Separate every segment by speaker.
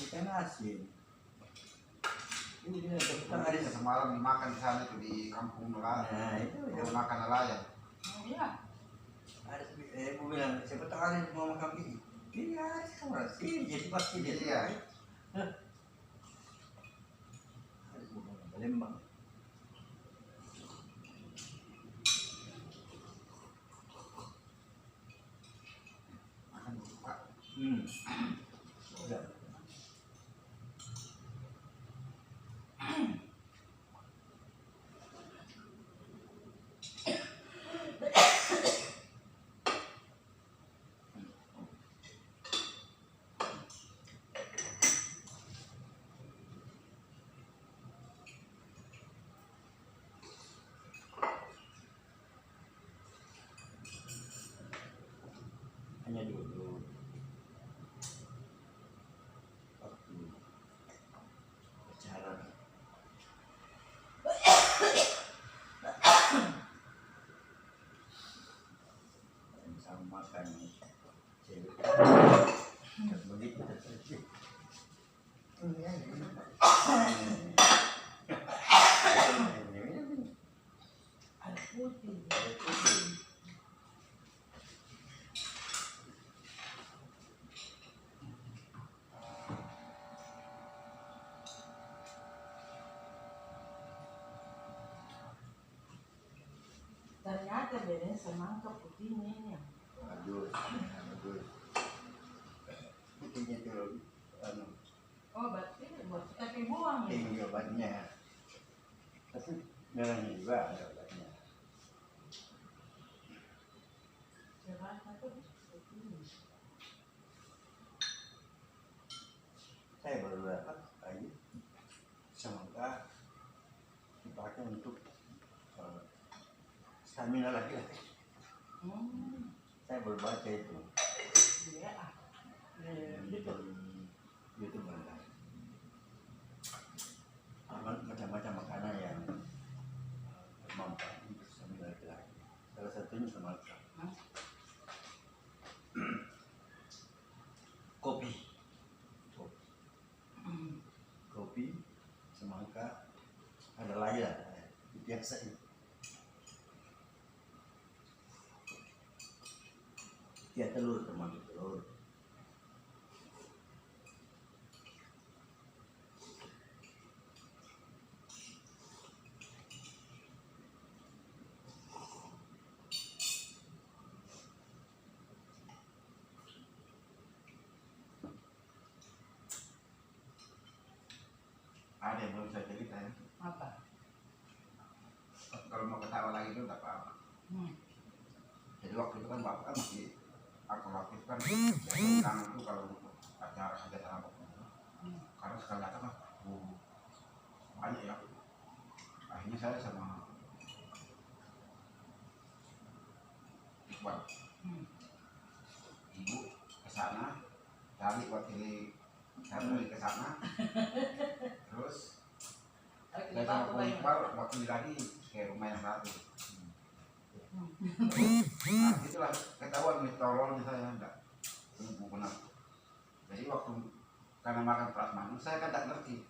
Speaker 1: ikan asin. Ini dia
Speaker 2: Kan ada semalam dimakan di sana tuh di kampung nelayan.
Speaker 1: Nah itu
Speaker 2: Mau makan nelayan.
Speaker 3: Iya.
Speaker 1: ada ibu bilang siapa tahu ada yang mau makan ini. Ini ada kamar sih jadi pasti dia
Speaker 2: Iya.
Speaker 1: Ada ibu bilang Palembang.
Speaker 2: Makan dulu Pak.
Speaker 1: Udah. Hanya dulu waktu pacaran sama makan cewek begitu saja.
Speaker 3: Ada putih. Ternyata bedanya semangka putihnya ini.
Speaker 1: Bagus, bagus. Putihnya itu anu
Speaker 3: Oh, berarti buat tapi buang ya.
Speaker 1: tinggi obatnya. Tapi merahnya juga ada obatnya.
Speaker 3: Cerahnya tuh putih.
Speaker 1: Saya baru dapat lagi semangka dipakai untuk stamina lagi. Saya baru baca itu
Speaker 3: Iya.
Speaker 1: di
Speaker 3: Gitu.
Speaker 1: YouTube ada macam-macam makanan yang bermanfaat untuk stamina laki-laki. Salah satunya semangka. Kopi, kopi, semangka, ada lagi lah biasa itu. Ya telur termasuk telur.
Speaker 2: Ada yang belum saya cerita ya.
Speaker 3: Apa?
Speaker 2: Kalau mau ketawa lagi itu tak apa-apa. Jadi waktu itu kan bapak kan masih aktif kan. Jadi kangen tuh kalau untuk acara hajatan apa pun. Karena sekali datang kan banyak ya. Akhirnya saya sama Iqbal, ibu ke sana, cari wakili saya pergi ke sana, terus saya sama Ko Iqbal wakili lagi ke rumah yang satu. Nah, itulah ketahuan nih tolong saya enggak benar. Jadi waktu karena makan prasmanan saya kan tidak ngerti.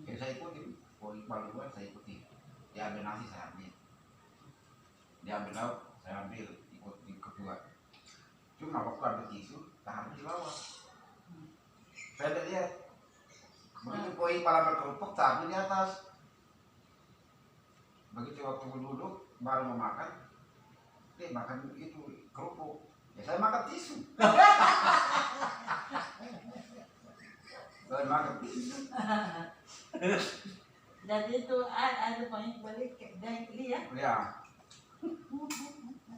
Speaker 2: Jadi saya ikutin, Ko Iqbal duluan saya ikuti. Dia ambil nasi saya ambil, dia ambil lauk saya ambil, ikut kedua. Cuma waktu ambil tisu, tahan di bawah. Saya lihat, begitu Ko Iqbal ambil kerupuk, tahan di atas. Begitu waktu duduk baru mau makan, dia makan itu kerupuk. Ya saya makan tisu. Saya makan tisu.
Speaker 3: Jadi itu ada banyak balik dan lihat.
Speaker 2: Ya.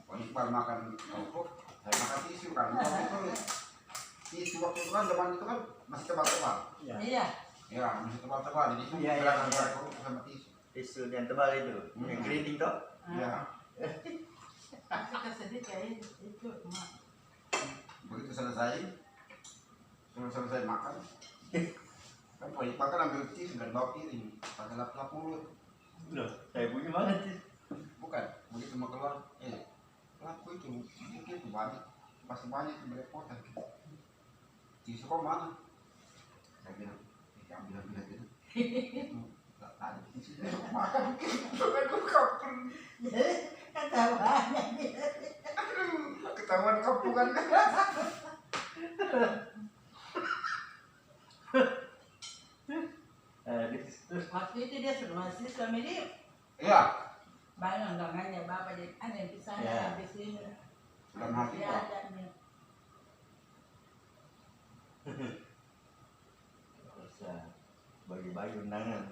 Speaker 2: Ko Iqbal makan kerupuk, saya makan tisu kan. Tisu waktu itu kan zaman itu kan masih tebal-tebal.
Speaker 3: Iya.
Speaker 2: Ya masih tebal-tebal. Jadi itu
Speaker 1: Iya, iya,
Speaker 2: belakang
Speaker 1: iya.
Speaker 2: kerupuk sama tisu.
Speaker 1: Tisu yang tebal itu, yang keriting toh.
Speaker 2: Ya.
Speaker 3: Tapi kesedih kayak itu mak.
Speaker 2: Begitu selesai makan, kan Ko Iqbal kan ambil tisu dan bawa piring, pakai lap-lap mulut.
Speaker 1: Loh, saya punya mana sih?
Speaker 2: Bukan, begitu mau keluar, lapku itu banyak, pasti banyak belepotan. Tisu kok mana? Saya bilang, jangan bilang-bilang gitu. Tak ada di sini makan aduh kampung.
Speaker 3: Ketawanya dia.
Speaker 2: Aduh, ketahuan kampungan.
Speaker 1: Terus
Speaker 3: Waktu itu dia suruh masih suami dia.
Speaker 2: Iya,
Speaker 3: Banyak undangannya bapak jadi ada yang di sana,
Speaker 1: Ya.
Speaker 3: yang di sini.
Speaker 2: sudah mati
Speaker 3: Dia
Speaker 2: Pak.
Speaker 3: ada nih.
Speaker 1: bisa bagi-bagi undangan.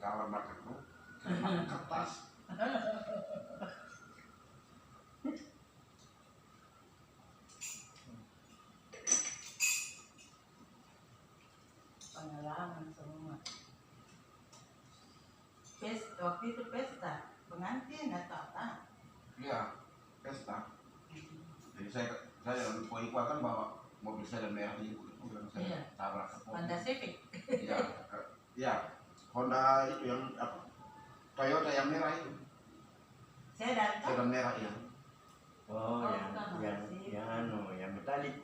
Speaker 2: Kawan makanku, kertas.
Speaker 3: Pengalaman semua. Waktu itu pesta pengantin atau apa?
Speaker 2: Iya, pesta. Jadi saya lupa kan bawa mobil saya merah itu yang saya
Speaker 3: Iya.
Speaker 2: tabrak ke pohon.
Speaker 3: Honda Civic.
Speaker 2: Iya, iya. Honda itu yang apa? Toyota yang merah itu.
Speaker 3: Saya datang.
Speaker 2: Toyota merah ya.
Speaker 1: Oh,
Speaker 3: Oh,
Speaker 1: yang
Speaker 3: bukan,
Speaker 1: yang
Speaker 3: masih.
Speaker 1: yang anu, yang metalik.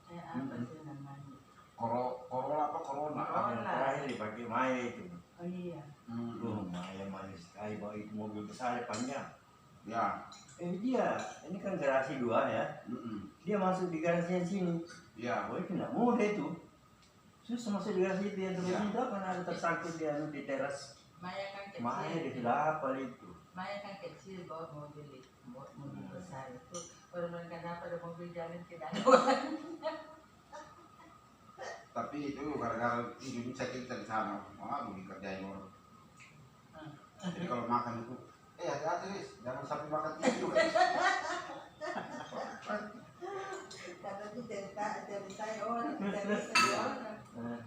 Speaker 3: Apa sih namanya?
Speaker 2: Corolla apa Corona?
Speaker 3: Corolla.
Speaker 1: Yang terakhir dipakai Maya itu.
Speaker 3: Oh iya.
Speaker 1: Oh, Maya manis sekali bawa itu mobil besar panjang.
Speaker 2: Ya.
Speaker 1: Dia, ini kan garasi 2 ya. Dia masuk di garasi yang sini.
Speaker 2: Ya.
Speaker 1: Oh, itu enggak mudah itu. Susah masuk di garasi itu yang terus
Speaker 2: Ya.
Speaker 1: itu karena ada tersangkut di anu di teras.
Speaker 3: Maya kan kecil.
Speaker 1: Maya dia sudah hafal itu.
Speaker 3: Maya kan kecil bawa mobil itu, bawa mobil
Speaker 1: Hmm.
Speaker 3: besar itu. Kalau mereka dapat ada mobil jalan tidak ada orang.
Speaker 2: Tapi itu gara-gara Indonesia kita di sana, waduh dikerjain orang. Jadi kalau makan itu, hati-hati Riz, jangan sampai makan itu.
Speaker 3: Karena itu cerita orang, cerita orang.
Speaker 1: Nah,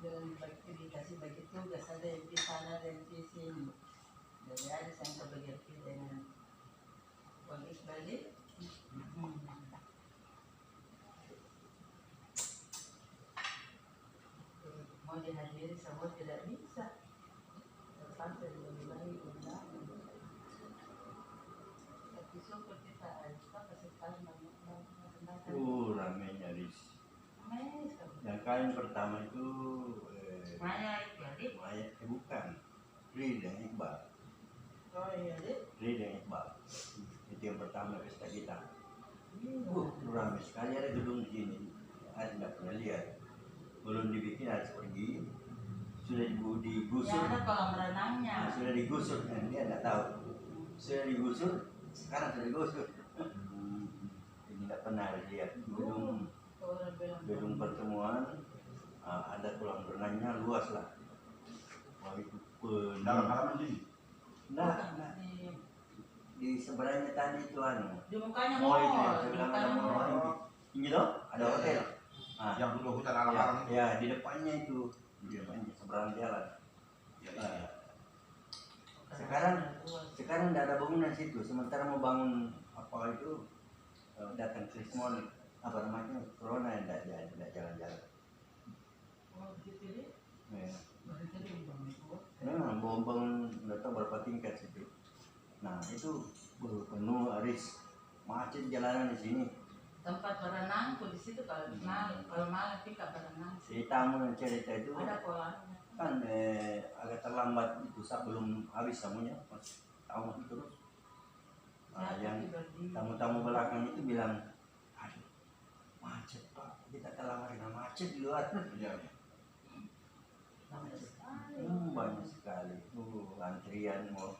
Speaker 3: Dan dikasih bagi tugas ada yang di sana dan di sini. Jadi ada yang kebagi dengan Bang Iqbal ini. Mau dihadiri semua tidak bisa. Terpaksa lebih baik undangan. Tapi syukur kita ada kasih tahu banyak
Speaker 1: ramenya Riz.
Speaker 3: Mes,
Speaker 1: Yang kali pertama itu
Speaker 3: Maya jadi.
Speaker 1: Maya, bukan. Ridha Iqbal.
Speaker 3: Oh iya deh.
Speaker 1: Ridha Iqbal. Itu yang pertama pesta kita. Ramai sekali ada gedung di sini. Saya tidak pernah lihat. Belum dibikin harus pergi. Sudah digusur.
Speaker 3: Ya ada kolam renangnya.
Speaker 1: Nah, sudah digusur. Nah, dia tidak tahu. Sudah digusur. Sekarang sudah digusur. Ini tidak pernah lihat gedung pertemuan. Ada kolam renangnya luas lah. Wah, itu penuh.
Speaker 2: Dalam halaman sini.
Speaker 1: Nah,
Speaker 3: Di-
Speaker 1: di seberangnya tadi itu anu.
Speaker 3: Di mukanya
Speaker 1: Mall itu yang
Speaker 3: mall, di
Speaker 1: sebelah
Speaker 3: mukanya
Speaker 1: ada mall
Speaker 3: mall.
Speaker 1: tinggi. Tinggi toh? Ada hotel. Ah,
Speaker 2: Yang dulu hutan
Speaker 1: ya,
Speaker 2: alam-alam itu.
Speaker 1: ya, di depannya itu. Di depannya seberang jalan.
Speaker 2: Ya,
Speaker 1: Ah, sekarang tidak ada bangunan situ. Sementara mau bangun apa itu datang Krismon apa namanya Corona yang tidak jalan-jalan.
Speaker 3: Oh gitu deh.
Speaker 1: Ya.
Speaker 3: Baru tadi Bang Iqbal.
Speaker 1: Memang bangun datang berapa tingkat situ. Nah itu penuh Aris macet jalanan di sini.
Speaker 3: Tempat berenang tuh di situ kalau malam kita berenang.
Speaker 1: Si tamu yang cerita itu
Speaker 3: Ada kolamnya.
Speaker 1: kan agak terlambat itu belum habis tamunya tamu terus. Nah, yang tamu-tamu belakang itu bilang, aduh macet pak, kita terlambat dengan macet di luar.
Speaker 2: Ya.
Speaker 1: Banyak sekali. Antrian mau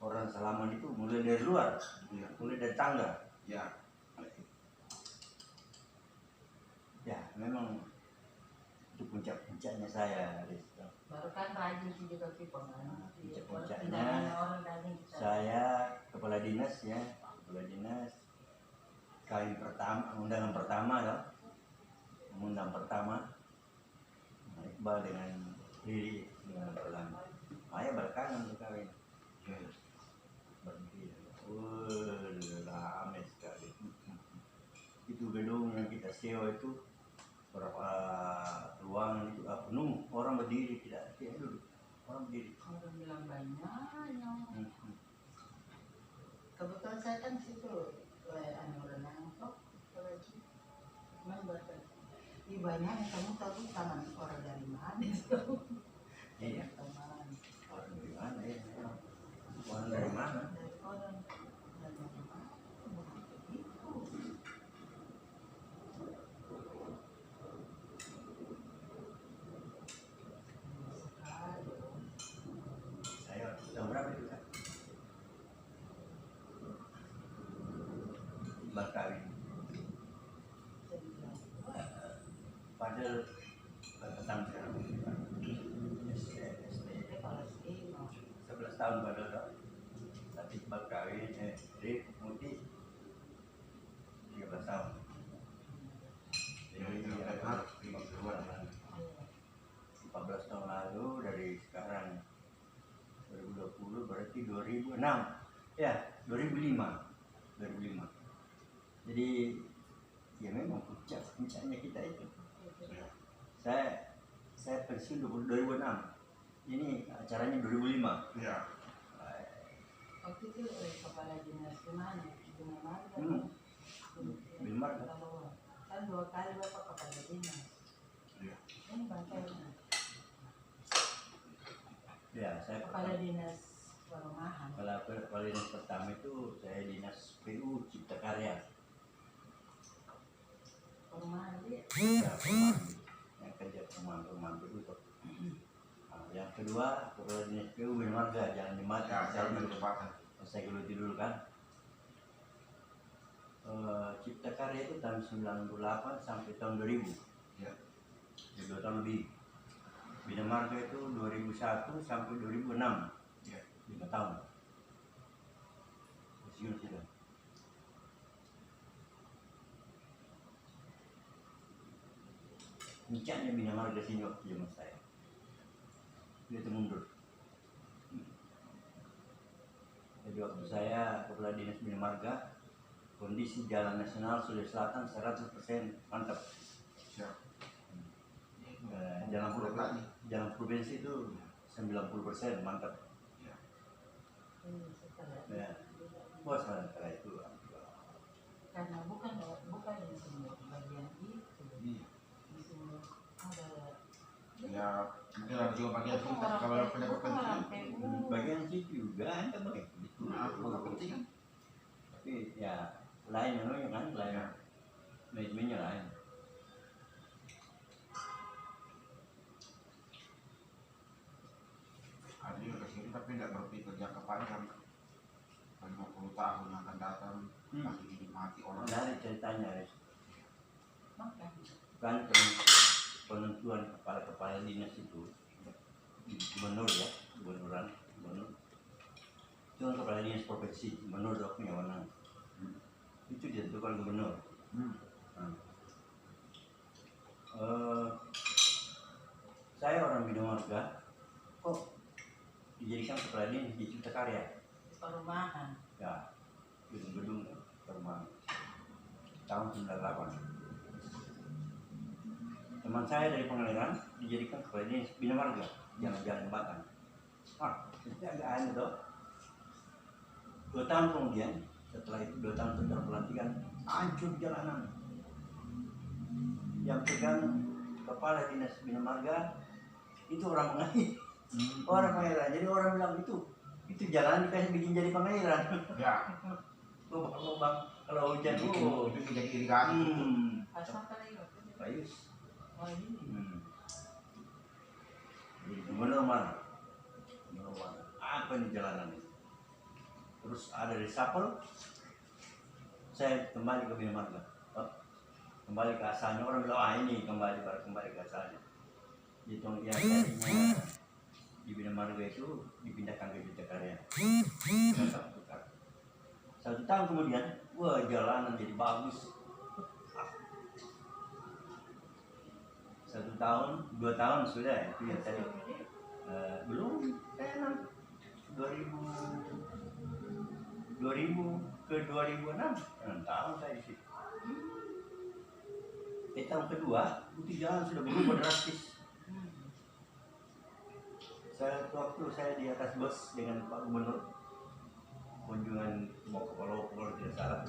Speaker 1: orang salaman itu mulai dari luar,
Speaker 2: Ya.
Speaker 1: mulai dari tangga.
Speaker 2: Ya.
Speaker 1: Ya memang itu puncak-puncaknya saya. Aris.
Speaker 3: Baru kan rajin sih juga kita kan.
Speaker 1: Puncak-puncaknya
Speaker 3: Tidak orang dari kita.
Speaker 1: saya kepala dinas ya, kepala dinas kawin pertama, undangan pertama ya, undang pertama Iqbal dengan Riri dengan pertama. Maya belakangan tuh kawin.
Speaker 2: Ya.
Speaker 1: Ramai sekali. Itu gedung yang kita sewa itu beberapa ruangan itu penuh orang berdiri, tidak duduk, orang berdiri.
Speaker 3: Orang bilang banyak.
Speaker 1: Hmm.
Speaker 3: Kebetulan saya kan situ renang kok. Cuman berkata, banyak kamu tahu taman orang dari mana itu?
Speaker 1: Iya.
Speaker 3: Taman.
Speaker 1: Orang dari mana ya? Orang dari mana?
Speaker 3: Dari orang dari mana? Itu. Sekali.
Speaker 1: Saya tahun berapa itu kan? Berkawin.
Speaker 3: Jadi bilang,
Speaker 1: Padahal petang sekarang SD
Speaker 3: kelas 5.
Speaker 1: 11 tahun padahal, tapi berkawin Muti 13 tahun. Jadi 14 tahun lalu, dari sekarang 2020 berarti 2006 ya, 2005. Jadi ya memang puncaknya kita itu. Saya pensiun 2006, ini acaranya 2005.
Speaker 2: Iya.
Speaker 3: Waktu itu kepala dinas di mana? Di mana?
Speaker 1: Bina Marga.
Speaker 3: Kan 2 kali bapak kepala dinas.
Speaker 2: Iya.
Speaker 3: Ini bangkainya.
Speaker 1: Ya, saya
Speaker 3: Kepala dinas perumahan.
Speaker 1: kepala dinas pertama itu saya dinas PU Cipta Karya.
Speaker 3: Perumahan dia.
Speaker 1: Ya, perumahan. Yang kerja perumahan PU itu. Nah, yang kedua kepala dinas PU Bina Marga, Jalan Jembatan.
Speaker 2: Ya, saya dulu tempatnya.
Speaker 1: Saya geluti dulu kan. Cipta Karya itu tahun 98 sampai tahun 2000.
Speaker 2: Ya.
Speaker 1: 2 tahun lebih. Bina Marga itu 2001 sampai 2006.
Speaker 2: Ya.
Speaker 1: 5 tahun. Pensiun sudah. Puncaknya Bina Marga sini waktu zaman saya. Dia itu mundur. Jadi waktu saya kepala dinas Bina Marga, kondisi jalan nasional Sulawesi Selatan 100% mantap.
Speaker 2: Siap.
Speaker 1: Jalan provinsi itu 90% mantap.
Speaker 2: Ya.
Speaker 3: Setelah
Speaker 1: Ya. Bos setelah itu.
Speaker 3: karena bukan di semua bagian itu.
Speaker 2: Iya.
Speaker 3: Di semua ada.
Speaker 2: Ya, mungkin ada juga bagian kita kalau punya kepentingan.
Speaker 1: Bagian situ juga ada bagian itu.
Speaker 2: Nah, kalau kepentingan.
Speaker 1: Tapi ya lain kan, lain
Speaker 2: Ya.
Speaker 1: manajemennya lain.
Speaker 2: Ada juga kesini tapi tidak berpikir jangka panjang. 50 tahun yang akan datang masih dinikmati orang.
Speaker 1: Dari ceritanya,
Speaker 3: Makan.
Speaker 1: kan penentuan kepala dinas itu gubernur ya, gubernur itu kan kepala dinas provinsi, gubernur dok punya wewenang. Itu ditentukan gubernur. Saya orang Bina Marga, kok dijadikan kepala dinas di Cipta Karya?
Speaker 3: Perumahan.
Speaker 1: Ya, gedung-gedung perumahan tahun 98. Teman saya dari Pangandaran dijadikan kepala dinas Bina Marga, jalan-jalan Jembatan. Itu agak aneh toh. 2 tahun kemudian, setelah itu 2 tahun setelah pelantikan, hancur jalanan. Yang pegang kepala dinas Bina Marga itu orang Pengairan. Orang Pengairan. Jadi orang bilang itu jalan dikasih bikin jadi Pengairan.
Speaker 2: Ya.
Speaker 1: Lubang-lubang kalau hujan
Speaker 2: Itu menjadi irigasi.
Speaker 3: Pasang kali waktu itu.
Speaker 1: Bayus.
Speaker 3: Oh ini.
Speaker 1: Jadi gubernur mana? Apa nih jalanan ini? Terus ada reshuffle, saya kembali ke Bina Marga. Kembali ke asalnya, orang bilang ini kembali ke asalnya. Jadi yang tadinya di Bina Marga itu dipindahkan ke Cipta Karya. 1 tahun kemudian, jalanan jadi bagus. 1 tahun, 2 tahun sudah itu yang tadi. Belum, saya 2000 ke 2006, 6 tahun saya di situ. tahun kedua itu jalan sudah berubah drastis. Waktu saya di atas bus dengan Pak Gubernur kunjungan mau ke Pulau tidak salah,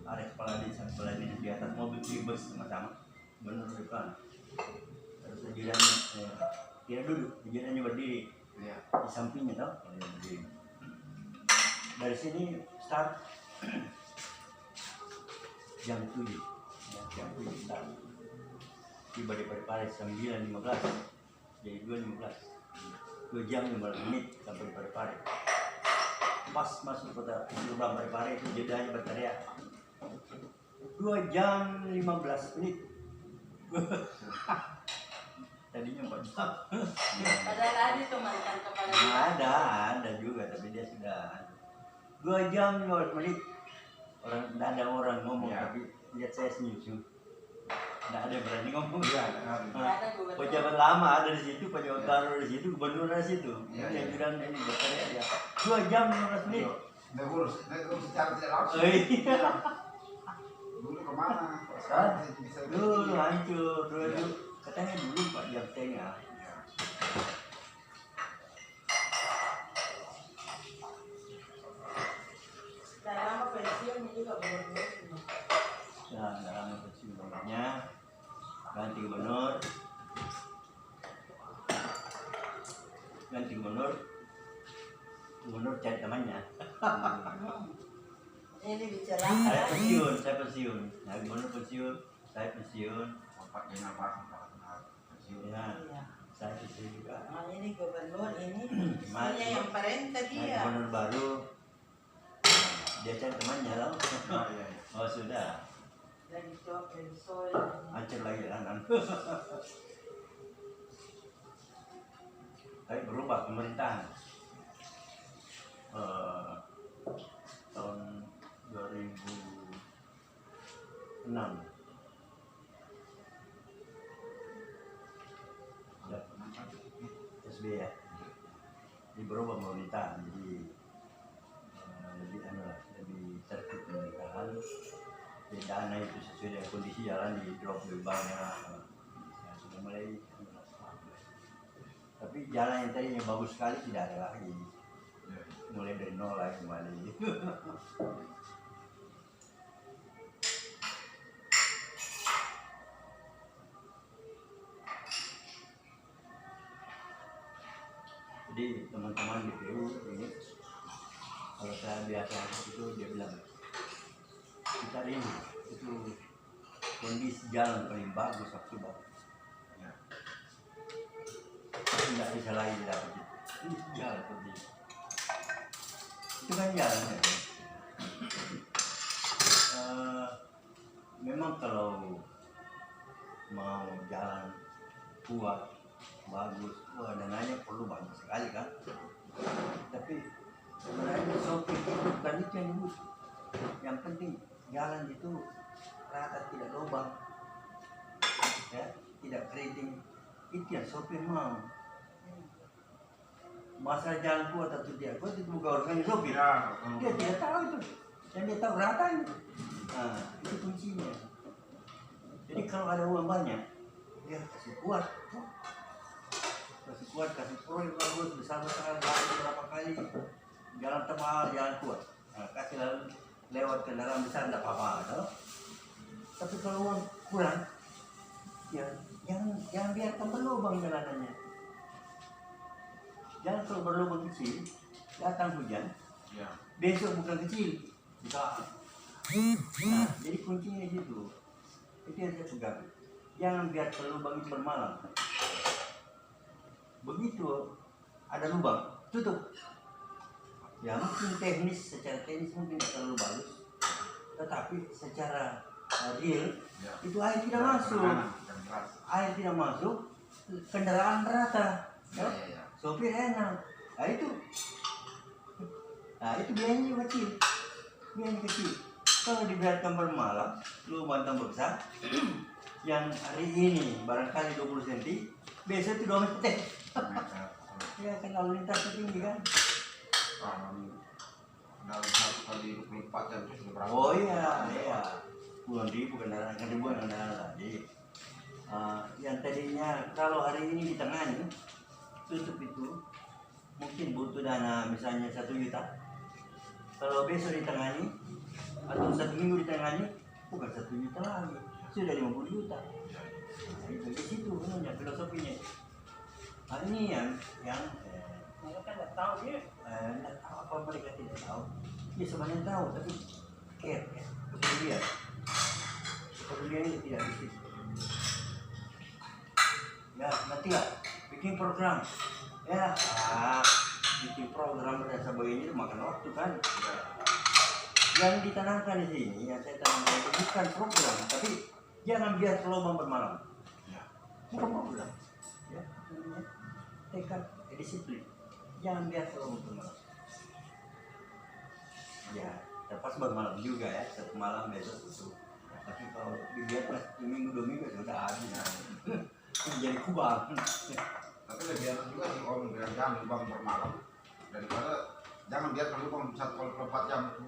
Speaker 1: ada kepala desa kepala dinas di atas mobil di bus sama-sama benar depan, terus ajudannya dia duduk, ajudannya berdiri
Speaker 2: Iya.
Speaker 1: di sampingnya tau, dia berdiri. Dari sini start jam 7 start, tiba di Parepare 9.15 jadi 2 jam 15 menit sampai di Parepare. Pas masuk kota gerbang Parepare itu jedanya berteriak 2 jam 15 menit. Tadinya 4 jam.
Speaker 3: Padahal ada tuh mantan kepala
Speaker 1: Ada juga, tapi dia sudah 2 jam 15 menit. Tidak ada orang ngomong,
Speaker 2: Ya.
Speaker 1: tapi lihat saya senyum. Tidak ada yang berani ngomong.
Speaker 2: Iya,
Speaker 3: ada gubernur.
Speaker 1: Pejabat lama ada di situ, pejabat
Speaker 2: Ya.
Speaker 1: baru di situ, gubernur di situ.
Speaker 2: Ya,
Speaker 1: Yang
Speaker 2: ya.
Speaker 1: bilang ini berteriak ya 2 jam 15 menit.
Speaker 2: Negur secara tidak langsung.
Speaker 1: Oh, iya.
Speaker 2: Dulu kemana? Sekarang bisa
Speaker 1: Dulu hancur, dulu katanya dulu 4 jam setengah.
Speaker 2: Ya.
Speaker 3: Sekarang mah pensiun juga gubernur.
Speaker 1: Nah, dalam kesimpulannya ganti gubernur, gubernur cari temannya.
Speaker 3: Ini bicara
Speaker 1: Saya pensiun. Nah, gubernur pensiun, saya pensiun.
Speaker 2: Bapak Jenderal Pak pensiun.
Speaker 1: Ya,
Speaker 3: Iya.
Speaker 1: saya pensiun juga.
Speaker 3: Oh, ini gubernur ini
Speaker 1: Mas.
Speaker 3: istrinya yang perintah
Speaker 1: Nah,
Speaker 3: dia.
Speaker 1: gubernur baru, dia cari temannya loh.
Speaker 2: Oh, iya, iya.
Speaker 1: Oh sudah,
Speaker 3: Lagi tua pensiun.
Speaker 1: hancur lagi jalanan. Tapi berubah pemerintahan. Tahun 2006 ya, SBY ya, jadi berubah pemerintahan, jadi lebih lebih tertib pemerintahan, jadi dana itu sesuai dengan kondisi jalan di drop lebih banyak, ya, sudah mulai, tapi jalan yang tadinya bagus sekali tidak ada lagi, mulai dari nol lagi kembali. Jadi teman-teman di PU ini, kalau saya biasa itu dia bilang kita ini itu kondisi jalan paling bagus akibat
Speaker 2: Ya.
Speaker 1: tidak bisa lagi dapat itu jalan seperti itu kan jalan ya. Memang kalau mau jalan kuat bagus, wah dananya perlu banyak sekali kan, tapi sebenarnya sopir itu bukan itu yang butuh, yang penting jalan itu rata tidak lubang ya, tidak keriting, itu yang sopir mau. Masalah jalan kuat atau tidak kuat itu bukan urusan sopir,
Speaker 2: Ya,
Speaker 1: dia tidak tahu itu, dan dia tahu ratanya. Nah itu kuncinya. Jadi kalau ada uang banyak, dia kasih kuat, kasih proyek bagus, besar-besar, berapa kali, jalan tebal, jalan kuat. Nah, kasih lalu lewat kendaraan besar tidak apa-apa, tau? Tapi kalau uang kurang, ya jangan biarkan berlubang jalanannya. Jangan kalau berlubang kecil, datang hujan,
Speaker 2: ya.
Speaker 1: besok bukan kecil, besar. Nah, jadi kuncinya gitu. Itu yang saya pegang. Jangan biar lubang itu bermalam. Begitu ada lubang, tutup. Ya mungkin secara teknis mungkin tidak terlalu bagus, tetapi secara real
Speaker 2: Ya.
Speaker 1: itu air tidak masuk.
Speaker 2: Yang keras.
Speaker 1: Air tidak masuk, kendaraan rata.
Speaker 2: Ya,
Speaker 1: Ya,
Speaker 2: ya, ya.
Speaker 1: sopir enak. Nah itu biayanya kecil. Biayanya kecil. Kalau dibiarkan bermalam, lubang tambah besar, yang hari ini barangkali 20 cm, besok itu 2 meter. Ya kan lalu lintasnya tinggi kan.
Speaker 2: Dalam 1 kali 24 jam itu sudah berapa?
Speaker 1: Oh iya, puluhan ribu kendaraan, kan ribuan kendaraan tadi. yang tadinya kalau hari ini ditangani tutup itu mungkin butuh dana misalnya 1 juta. Kalau besok ditangani atau 1 minggu ditangani bukan 1 juta lagi, sudah 50 juta. Nah, itu di situ sebenarnya filosofinya. Hal ini yang mereka nggak tahu ya, nggak tahu apa mereka tidak tahu. Dia sebenarnya tahu tapi care, kepedulian itu tidak di situ. Ya nanti lah bikin program, ya bikin program dan sebagainya itu makan waktu kan. Yang ditanamkan di sini, yang saya tanamkan itu bukan program, tapi jangan biar lubang bermalam. Bukan program, ya, tekad, disiplin. Jangan biar lubang bermalam. Ya, terpas bermalam juga ya, 1 malam besok itu. Ya, tapi kalau dibiarkan 1 minggu 2 minggu sudah habis. Jadi kubang.
Speaker 2: Tapi lebih enak juga sih kalau bilang jangan lubang bermalam daripada jangan biarkan lubang 1 kali 4 jam itu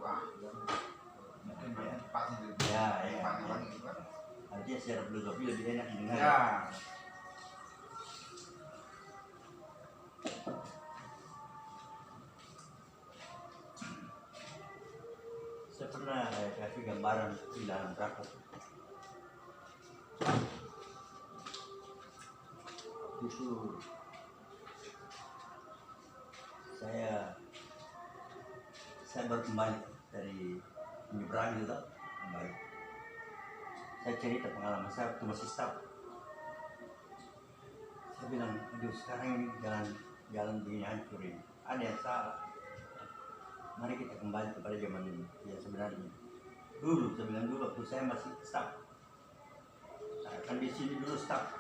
Speaker 2: mungkin pasti lebih
Speaker 1: Ya.
Speaker 2: lagi gitu kan.
Speaker 1: Artinya secara filosofi lebih enak didengar.
Speaker 2: Ya.
Speaker 1: Saya pernah kasih gambaran di dalam rapat. Itu saya baru kembali dari menyeberang gitu kembali. Saya cerita pengalaman saya waktu masih staff. Saya bilang, aduh sekarang ini jalan begini hancur ini. Ada yang salah. Mari kita kembali kepada zaman ini. Ya sebenarnya dulu, saya bilang dulu waktu saya masih staff. Saya kan di sini dulu staff.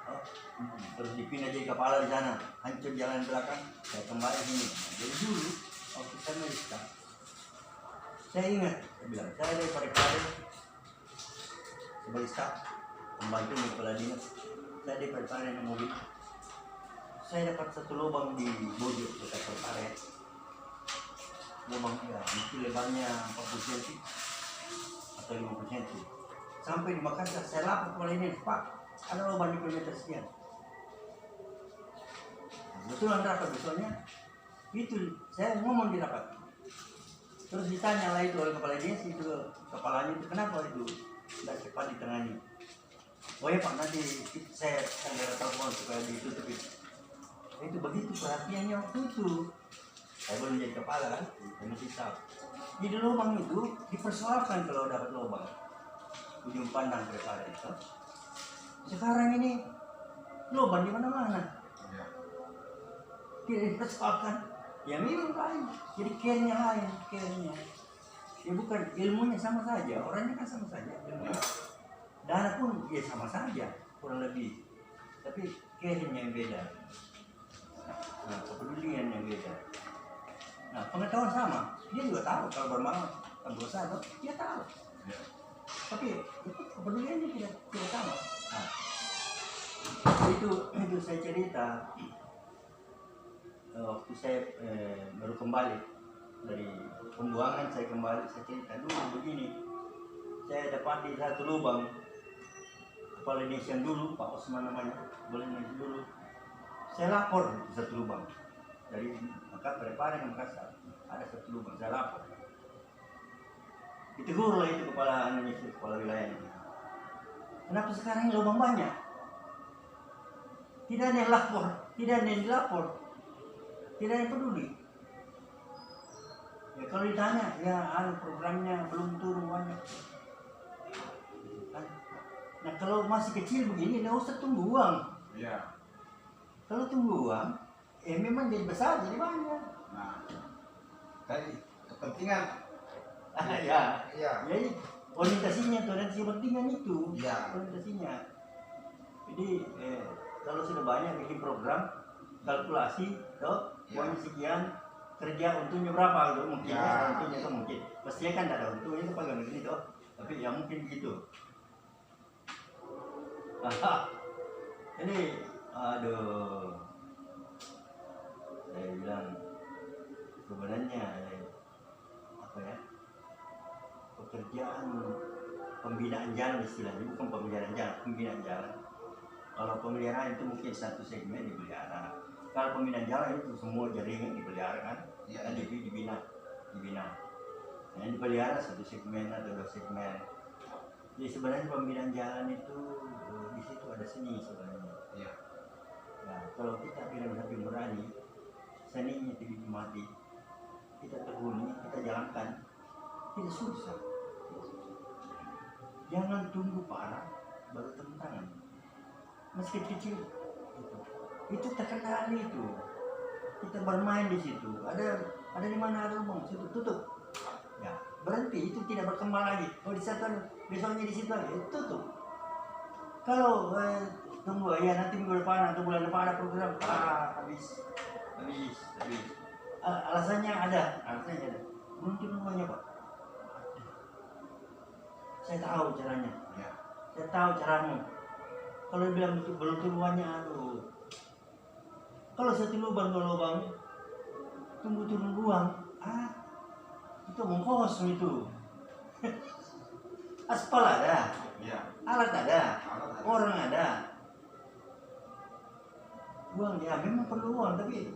Speaker 1: Terus dipindah jadi kepala di sana, hancur jalan belakang. Saya kembali sini. Jadi dulu waktu saya masih staff. Saya ingat, saya bilang, saya dari Parepare sebagai staf, pembantu kepala dinas. Saya di Parepare naik mobil. Saya dapat 1 lubang di Bojo dekat Parepare. Lubang ya, mungkin lebarnya 40 cm atau 50 cm. Sampai di Makassar, saya lapor kepala dinas, Pak, ada lubang di kilometer sekian. Betulan rapat besoknya, itu saya ngomong di rapat. Terus ditanya lah itu oleh kepala dinas, itu kepalanya itu kenapa itu tidak cepat ditangani. Oh ya Pak, nanti saya ada telepon supaya ditutup itu. Itu begitu perhatiannya waktu itu. Saya belum jadi kepala kan, saya masih tahu. Jadi lubang itu dipersoalkan kalau dapat lubang. Ujung pandang Parepare itu. Sekarang ini lubang di mana-mana. Tidak dipersoalkan. Ya memang lain, jadi care-nya lain, care-nya. Ya bukan, ilmunya sama saja, orangnya kan sama saja ilmunya. Dana pun ya sama saja, kurang lebih. Tapi care-nya yang beda. Nah, kepedulian yang beda. Nah, pengetahuan sama, dia juga tahu kalau bermalam dosa, dia tahu. Tapi itu kepeduliannya tidak sama. Nah, itu saya cerita. Waktu saya baru kembali dari pembuangan, saya cerita dulu begini. Saya dapat di 1 lubang kepala dinas yang dulu, Pak Osman namanya, boleh nanti dulu. Saya lapor di 1 lubang dari Parepare ke Makassar, ada 1 lubang, saya lapor. Ditegur lah itu kepala wilayahnya. Kenapa sekarang ini lubang banyak? Tidak ada yang lapor, tidak ada yang dilapor. Tidak ada yang peduli. Ya kalau ditanya, ya programnya belum turun banyak. Nah kalau masih kecil begini, nggak usah tunggu uang.
Speaker 2: Iya.
Speaker 1: Kalau tunggu uang, memang jadi besar, jadi banyak.
Speaker 2: Nah, tadi kepentingan.
Speaker 1: Ya.
Speaker 2: Iya.
Speaker 1: Jadi orientasinya tuh, orientasi kepentingan itu.
Speaker 2: Iya.
Speaker 1: Orientasinya. Jadi kalau sudah banyak bikin program, kalkulasi, toh uangnya sekian, kerja untungnya berapa gitu mungkin ya, untungnya itu mungkin pastinya kan tidak ada untungnya itu pegawai negeri toh, tapi ya mungkin gitu. Ini aduh, saya bilang sebenarnya apa ya, pekerjaan pembinaan jalan istilahnya, bukan pembinaan jalan, pembinaan jalan Kalau pemeliharaan itu mungkin satu segmen dipelihara. Kalau pembinaan jalan itu semua jaringan dipelihara kan,
Speaker 2: Iya.
Speaker 1: dibina. Nah, yang dipelihara satu segmen atau dua segmen. Jadi sebenarnya pembinaan jalan itu di situ ada seni sebenarnya.
Speaker 2: Iya.
Speaker 1: Nah, kalau kita bilang lebih berani, seninya tidak mati, kita tekuni, kita jalankan, tidak susah. Jangan tunggu parah baru tepuk tangan. Meski kecil, itu terkendali itu. Kita bermain di situ. Ada di mana ada lubang, situ tutup. Ya, berhenti, itu tidak berkembang lagi. Kalau di sana besoknya di situ lagi, tutup. Kalau tunggu ya nanti minggu depan atau bulan depan ada program, habis. Alasannya ada. Belum semuanya Pak. Saya tahu caranya.
Speaker 2: Iya.
Speaker 1: Saya tahu caramu. Kalau bilang itu belum turunannya, aduh. Kalau satu lubang dua lubang, tunggu turun ruang, itu mengkosong itu. Aspal ada,
Speaker 2: Iya.
Speaker 1: alat ada,
Speaker 2: Alat ada.
Speaker 1: orang ada. Uang ya memang perlu uang, tapi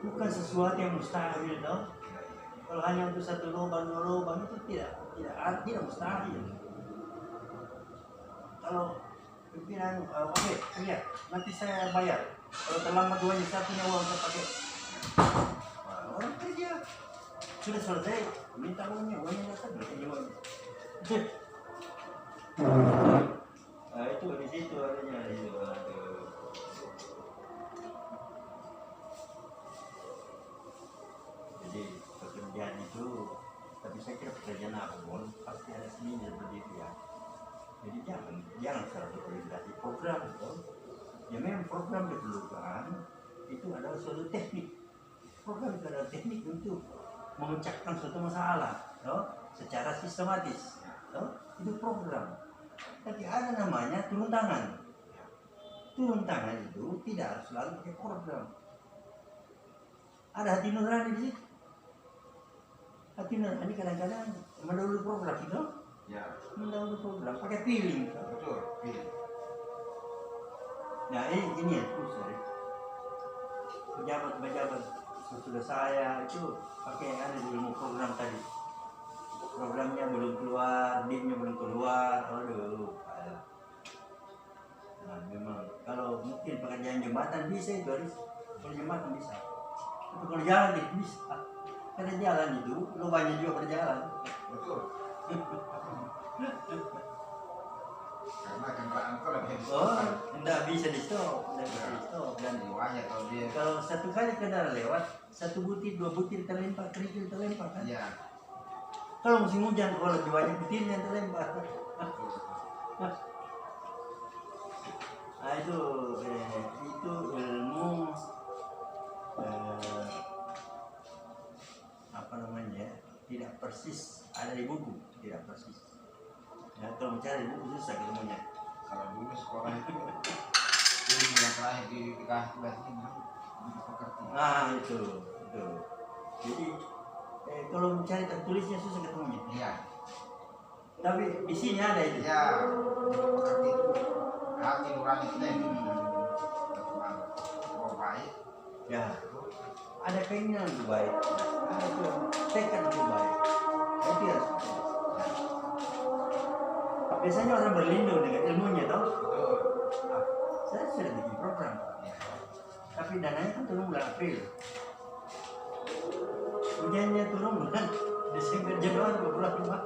Speaker 1: bukan sesuatu yang mustahil, tau?
Speaker 2: Iya.
Speaker 1: Kalau hanya untuk satu lubang dua lubang itu tidak mustahil. Kalau pimpinan oke, lihat nanti saya bayar. Kalau terlambat duanya satunya uang saya pakai. Orang kerja sudah selesai, minta uangnya datang berarti uangnya. Nah, itu di situ adanya itu. Jadi pekerjaan itu, tapi saya kira pekerjaan apapun pasti ada seninya seperti itu ya. Jadi jangan selalu diorientasi program itu. Ya memang program diperlukan, itu adalah suatu teknik. Program itu adalah teknik untuk memecahkan suatu masalah, secara sistematis. Itu program. Tapi ada namanya turun tangan. Turun tangan itu tidak harus selalu pakai program. Ada hati nurani di situ. Hati nurani kadang-kadang mendahului program itu.
Speaker 2: Ya.
Speaker 1: Mendahului program pakai feeling.
Speaker 2: Betul. Pilih.
Speaker 1: Nah ini ya susah ya. Pejabat sesudah saya itu pakai ada di ilmu program tadi. Programnya belum keluar, dimnya belum keluar, aduh. Nah memang kalau mungkin pekerjaan jembatan bisa itu harus, kalau jembatan bisa. Tapi kalau jalan tidak bisa. Karena jalan itu lubangnya juga berjalan.
Speaker 2: Betul. Karena kendaraan itu lebih
Speaker 1: Tidak bisa di stop, dan
Speaker 2: banyak kalau dia.
Speaker 1: kalau satu kali kendaraan lewat, satu butir, dua butir terlempar, kerikil terlempar kan?
Speaker 2: Iya.
Speaker 1: Kalau musim hujan, kalau lebih banyak butirnya yang terlempar. Nah itu ilmu apa namanya? Tidak persis ada di buku, tidak persis. Ya, kalau mencari buku susah ketemunya.
Speaker 2: Kalau dulu sekolah itu ini yang terakhir di kelas ini pekerti.
Speaker 1: Nah itu. Jadi kalau mencari tertulisnya susah ketemunya.
Speaker 2: Iya.
Speaker 1: Tapi di sini ada itu.
Speaker 2: Iya. Pekerti itu hati nurani kita itu oh baik.
Speaker 1: Ya. Ada keinginan untuk baik. Ada tuh tekad untuk baik. Itu ya. Biasanya orang berlindung dengan ilmunya, tau?
Speaker 2: Betul.
Speaker 1: Saya sudah bikin program,
Speaker 2: Iya.
Speaker 1: tapi dananya kan turun bulan April. Hujannya turun bulan Desember, Januari, Februari, Maret.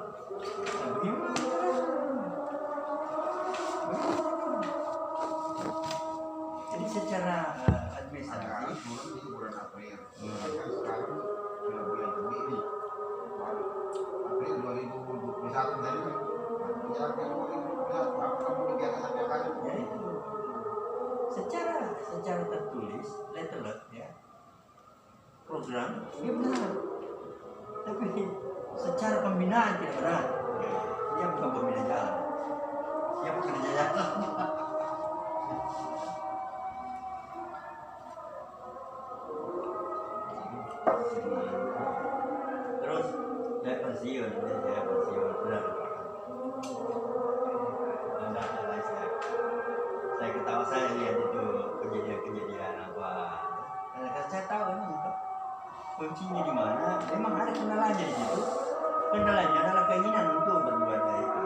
Speaker 1: Nah, bagaimana? Jadi secara administrasi,
Speaker 2: Sekarang turun di bulan April. Kan sekarang sudah bulan Juli ini. April 2021 tadi kan. Ya, April 2021 apa kamu dibiarkan sampai kali?
Speaker 1: ya itu secara tertulis, letterlet ya, program ini benar, tapi secara pembinaan tidak benar. Dia bukan pembina jalan, dia pekerja jalan. Terus saya pensiun benar. Saya ketawa saya saya tahu emang itu kuncinya di mana. Memang ada kendalanya di situ. Kendalanya adalah keinginan untuk berbuat itu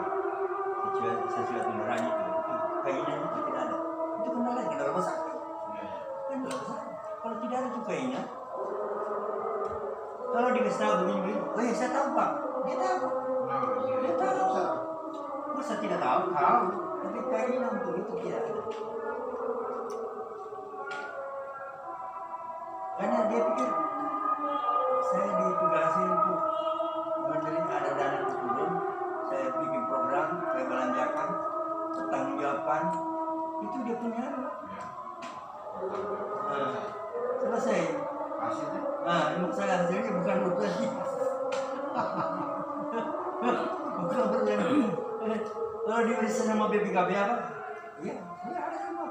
Speaker 1: sesuatu nurani itu. Keinginan itu tidak ada. Itu kendala besar. Kendala besar. Kalau tidak ada itu keinginan. Kalau dikasih tahu begini, oh ya saya tahu Pak. Dia tahu. Dia tahu. Masa tidak tahu? Tahu. Tapi keinginan untuk itu tidak ada. Karena dia pikir saya ditugasi untuk menerima ada dana turun, saya bikin program, saya belanjakan, pertanggungjawaban, itu dia punya. Selesai.
Speaker 2: Hasilnya?
Speaker 1: Emang saya hasilnya bukan urut lagi. Bukan urut lagi. Kalau diurus nama BPKB apa? Iya, ada semua.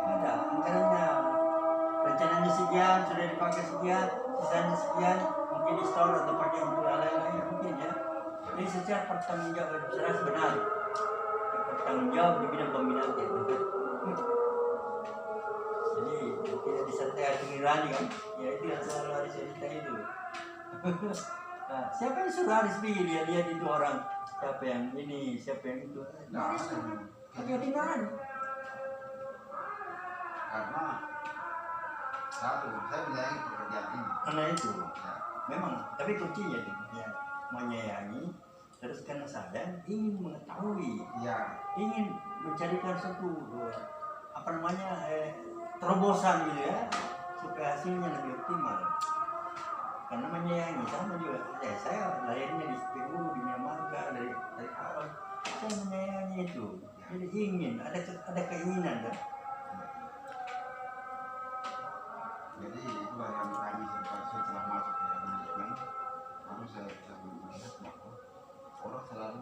Speaker 1: Ada, anggarannya. Rencananya sekian, sudah dipakai sekian, sisanya sekian, mungkin di store atau pakai untuk lain-lain mungkin ya. Jadi secara pertanggungjawab secara benar, bertanggungjawab di bidang pembinaan itu. Jadi tidak disertai hati nurani kan, ya itu yang selalu harus cerita itu. Nah, siapa yang suruh harus pilih lihat itu orang, siapa yang ini, siapa yang itu.
Speaker 2: Nah,
Speaker 1: Tapi hati nurani.
Speaker 2: karena satu, saya menyayangi pekerjaan ini.
Speaker 1: Karena itu.
Speaker 2: Ya.
Speaker 1: Memang, tapi kuncinya nih, ya, menyayangi, terus karena sadar ingin mengetahui,
Speaker 2: Iya.
Speaker 1: ingin mencarikan suatu terobosan gitu ya, supaya hasilnya lebih optimal. Karena menyayangi sama juga, saya lahirnya di SPU di Myanmar dari awal, saya menyayangi itu, jadi ingin ada keinginan kan.
Speaker 2: Jadi itulah yang kami setelah masuk ke manajemen, baru saya bisa melihat bahwa orang selalu